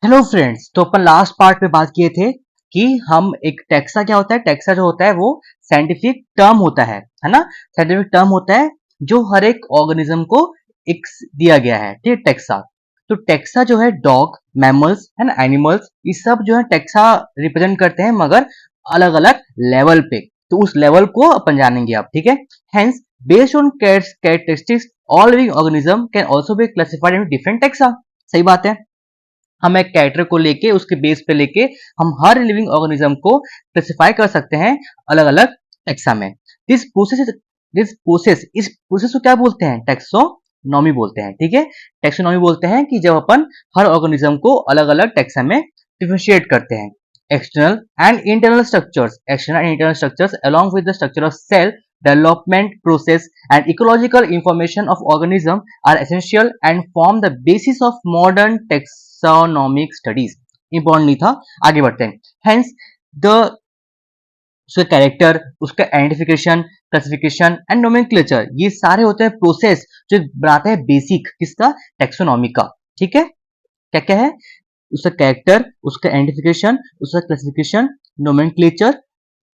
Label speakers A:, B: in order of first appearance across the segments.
A: Hello friends, तो अपन last part में बात किए थे कि हम एक टैक्सा क्या होता है। टैक्सा जो होता है वो साइंटिफिक टर्म होता है ना। साइंटिफिक टर्म होता है जो हर एक ऑर्गेनिज्म को एक दिया गया है, ठीक है। टैक्सा, तो टैक्सा जो है डॉग, मैमल्स है ना, एनिमल्स, ये सब जो है टैक्सा रिप्रेजेंट करते हैं, मगर अलग अलग लेवल पे। तो उस लेवल को अपन जानेंगे आप, ठीक है। Hence based on characteristics all living organism can also be classified in different taxa. सही बात है। हम एक कैरेक्टर को लेके उसके बेस पे लेके हम हर लिविंग ऑर्गेनिज्म को क्लासिफाई कर सकते हैं अलग अलग टैक्सा में। दिस प्रोसेस इस प्रोसेस को क्या बोलते हैं? टैक्सोनॉमी बोलते हैं, ठीक है। टैक्सोनॉमी बोलते हैं कि जब अपन हर ऑर्गेनिज्म को अलग अलग टैक्सा में डिफरेंशिएट करते हैं। External and internal structures along with the structure of cell development process and ecological information of organism are essential and form the basis of modern taxonomic studies। Important नहीं था, आगे बढ़ते हैं। हेंस द उसका character, उसका identification, classification and nomenclature, ये सारे होते हैं प्रोसेस जो बनाते हैं बेसिक किसका? टैक्सोनॉमी का, ठीक है। क्या क्या है? उसका कैरेक्टर, उसका आइडेंटिफिकेशन, उसका क्लासिफिकेशन, नोमेनक्लेचर,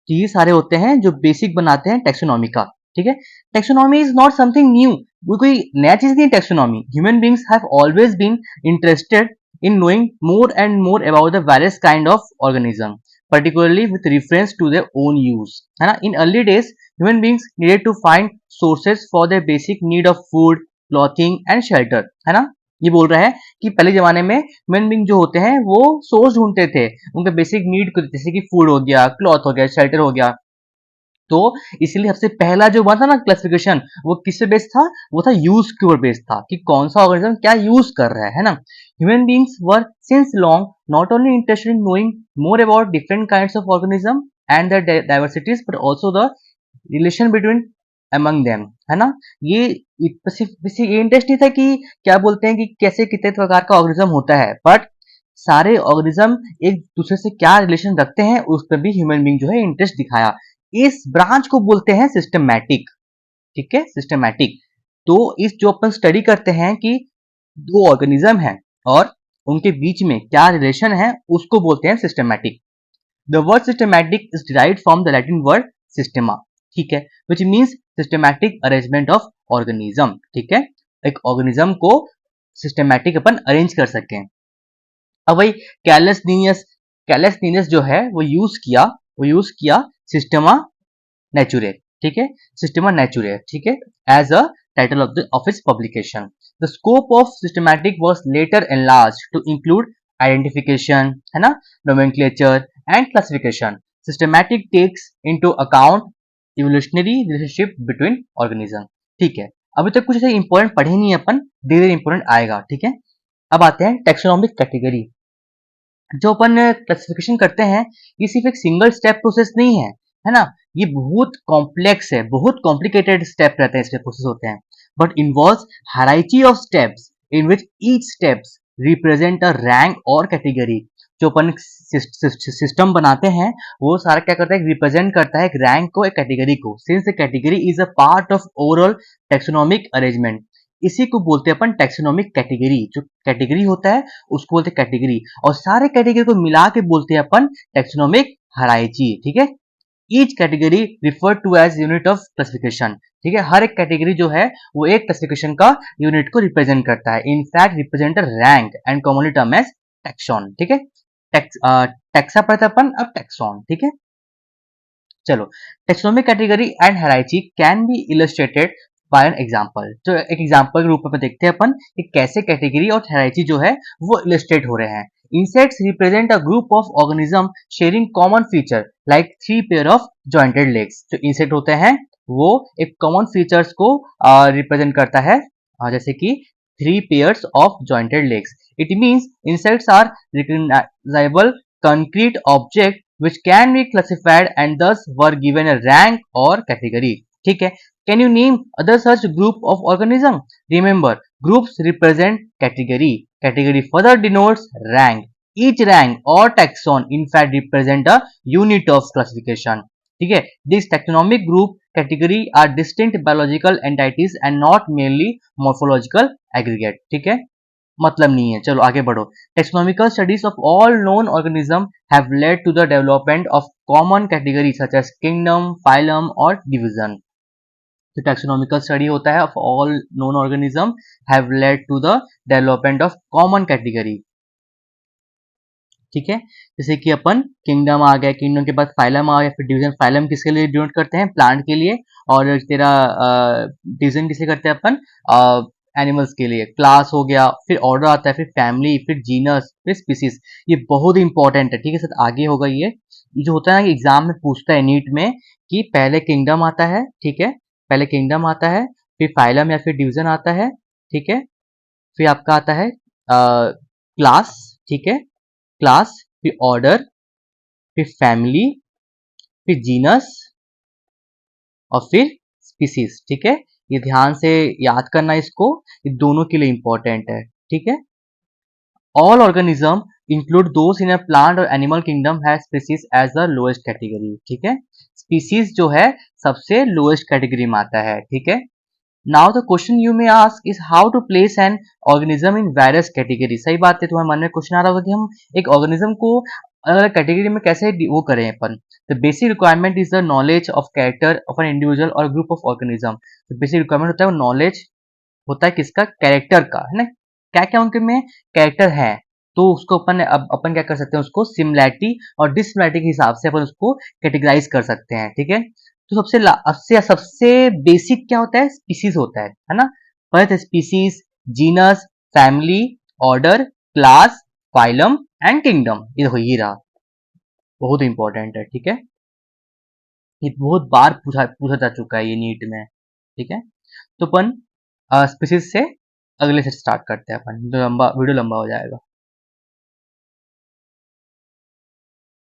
A: ये सारे होते हैं जो बेसिक बनाते हैं टैक्सोनॉमी का, ठीक है। Taxonomy is not something new, वो कोई नया चीज नहीं है। Taxonomy, human beings have always been interested in knowing more and more about the various kind of organism, particularly with reference to their own use, है ना। In early days, human beings needed to find sources for their basic need of food, clothing and shelter, है ना। ये बोल रहा है कि पहले जमाने में ह्यूमन बींग जो होते हैं वो सोर्स ढूंढते थे उनके बेसिक नीड को, जैसे कि फूड हो गया, क्लॉथ हो गया, शेल्टर हो गया। तो इसलिए सबसे पहला जो हुआ था ना क्लासिफिकेशन, वो किससे बेस्ड था? वो था यूज के ऊपर बेस्ड था कि कौन सा ऑर्गेनिज्म क्या यूज कर रहा है ना। Human beings were since long not only interested in knowing more about different kinds of organism and their diversities, but also the relation between among them, है ना। ये ये इंटरेस्ट नहीं था कि क्या बोलते हैं कि कैसे कितने प्रकार का ऑर्गेनिज्म होता है, बट सारे ऑर्गेनिज्म एक दूसरे से क्या रिलेशन रखते हैं उस पर भी ह्यूमन बींग जो है इंटरेस्ट दिखाया। इस ब्रांच को बोलते हैं सिस्टमैटिक, ठीक है, सिस्टमैटिक। तो इस जो अपन स्टडी करते हैं कि दो ऑर्गेनिज्म है और उनके बीच में क्या रिलेशन है, उसको बोलते हैं systematic. The word systematic is derived from the Latin word systema, ठीक है, which means systematic arrangement of organism, ठीक है। एक ऑर्गेनिज्म को सिस्टमैटिक अपन अरेंज कर सकें। अब वही कैलस जो है वो यूज किया सिस्टमा नेचुरे, ठीक है, सिस्टमा नेचुरे, ठीक है, as a title of its publication. The scope of systematic was later enlarged to include identification, है ना, nomenclature and classification. Systematic takes into account evolutionary relationship between organism, ठीक है। अभी तक कुछ ऐसे इंपॉर्टेंट पढ़े नहीं अपन, धीरे धीरे इंपॉर्टेंट आएगा, ठीक है। अब आते हैं टेक्सोनॉमिक कैटेगरी। जो अपन क्लासिफिकेशन करते हैं ये सिर्फ एक सिंगल स्टेप प्रोसेस नहीं है ना। ये बहुत कॉम्प्लेक्स है, बहुत कॉम्प्लिकेटेड स्टेप रहते हैं, इसके प्रोसेस होते हैं, but involves hierarchy of steps in which each steps represent a rank और कैटेगरी। जो अपन सिस्टम बनाते हैं वो सारा क्या करता है? रिप्रेजेंट करता है एक रैंक को, एक कैटेगरी को, since the category is a part of overall taxonomic arrangement. इसी को बोलते हैं अपन टेक्सोनॉमिक कैटेगरी। जो कैटेगरी होता है उसको बोलते हैं कैटेगरी, और सारे कैटेगरी को मिला के बोलते हैं अपन टेक्सोनॉमिक हायरार्की, ठीक है। Each category refer to as unit of classification, ठीक है। हर एक कैटेगरी जो है वो एक क्लासिफिकेशन का यूनिट को रिप्रेजेंट करता है, in fact represent rank and commonly term as taxon, ठीक है। टैक्सा पढ़ते अपन, अब टैक्सॉन, ठीक है। चलो, taxonomic category and hierarchy can be illustrated bye an example. तो एक एग्जांपल के रूप में देखते हैं अपन कि कैसे कैटेगरी और हायरार्की जो है वो इलस्ट्रेट हो रहे हैं। Insects represent a group of organism sharing common feature like 3 pair of jointed legs. जो इंसेक्ट होते हैं वो एक कॉमन फीचर्स को रिप्रेजेंट करता है, जैसे कि 3 pairs of jointed legs. It means insects are recognizable concrete object which can be classified and thus were given a rank or category, ठीक है। Can you name other such group of organism? Remember, groups represent category. Category further denotes rank. Each rank or taxon in fact represent a unit of classification, ठीक है। These taxonomic group category are distinct biological entities and not merely morphological aggregate, ठीक है। मतलब नहीं है। चलो आगे बढ़ो। Taxonomical studies of all known organism have led to the development of common category such as kingdom, phylum और division. तो टैक्सोनॉमिकल स्टडी होता है of all known organism have led to the development of common category. ठीक है, जैसे कि अपन kingdom आ गया, kingdom के बाद फाइलम आ गया, फिर डिवीजन। फाइलम किसके लिए डिनोट करते हैं? प्लांट के लिए। और तेरा डिवीजन किसे करते हैं अपन? एनिमल्स के लिए। क्लास हो गया, फिर ऑर्डर आता है, फिर फैमिली, फिर जीनस, फिर स्पीसीज। ये बहुत इंपॉर्टेंट है। ठीक है सर, आगे होगा ये जो होता है ना, एग्जाम में पूछता है नीट में कि पहले किंगडम आता है, ठीक है, पहले किंगडम आता है, फिर फाइलम या फिर डिवीजन आता है, ठीक है, फिर आपका आता है क्लास, ठीक है, क्लास, फिर ऑर्डर, फिर फैमिली, फिर जीनस और फिर स्पीसीज। ठीक है, ये ध्यान से याद करना इसको, ये दोनों के लिए इंपॉर्टेंट है। ठीक है, all organism include those in a plant और animal kingdom has species as the lowest category. ठीक है, स्पीसीज जो है सबसे लोएस्ट कैटेगरी में आता है। ठीक है, now the question you may ask is how to place an organism in various category. सही बात है, तुम्हारे मन में क्वेश्चन आ रहा होगा कि हम एक ऑर्गेनिज्म को अलग अलग कैटेगरी में कैसे वो करें अपन। The basic requirement is the knowledge of character of an individual और ग्रुप ऑफ ऑर्गेनिज्म। तो बेसिक रिक्वायरमेंट होता है वो नॉलेज होता है किसका? कैरेक्टर का, है ना। क्या क्या उनके में कैरेक्टर है, तो उसको अपन अब अपन क्या कर सकते हैं, उसको सिमिलैरिटी और डिससिमिलैरिटी के हिसाब से अपन उसको कैटेगराइज कर सकते हैं। ठीक है, तो सबसे सबसे बेसिक क्या होता है? स्पीसीज होता है ना। First species, genus, family, order, class, phylum and kingdom. ये देखो ये रहा, बहुत इंपॉर्टेंट है। ठीक है, ये बहुत बार पूछा पूछा जा चुका है ये नीट में। ठीक है, तो अपन स्पीसीज से अगले से स्टार्ट करते हैं अपन, वीडियो लंबा हो जाएगा।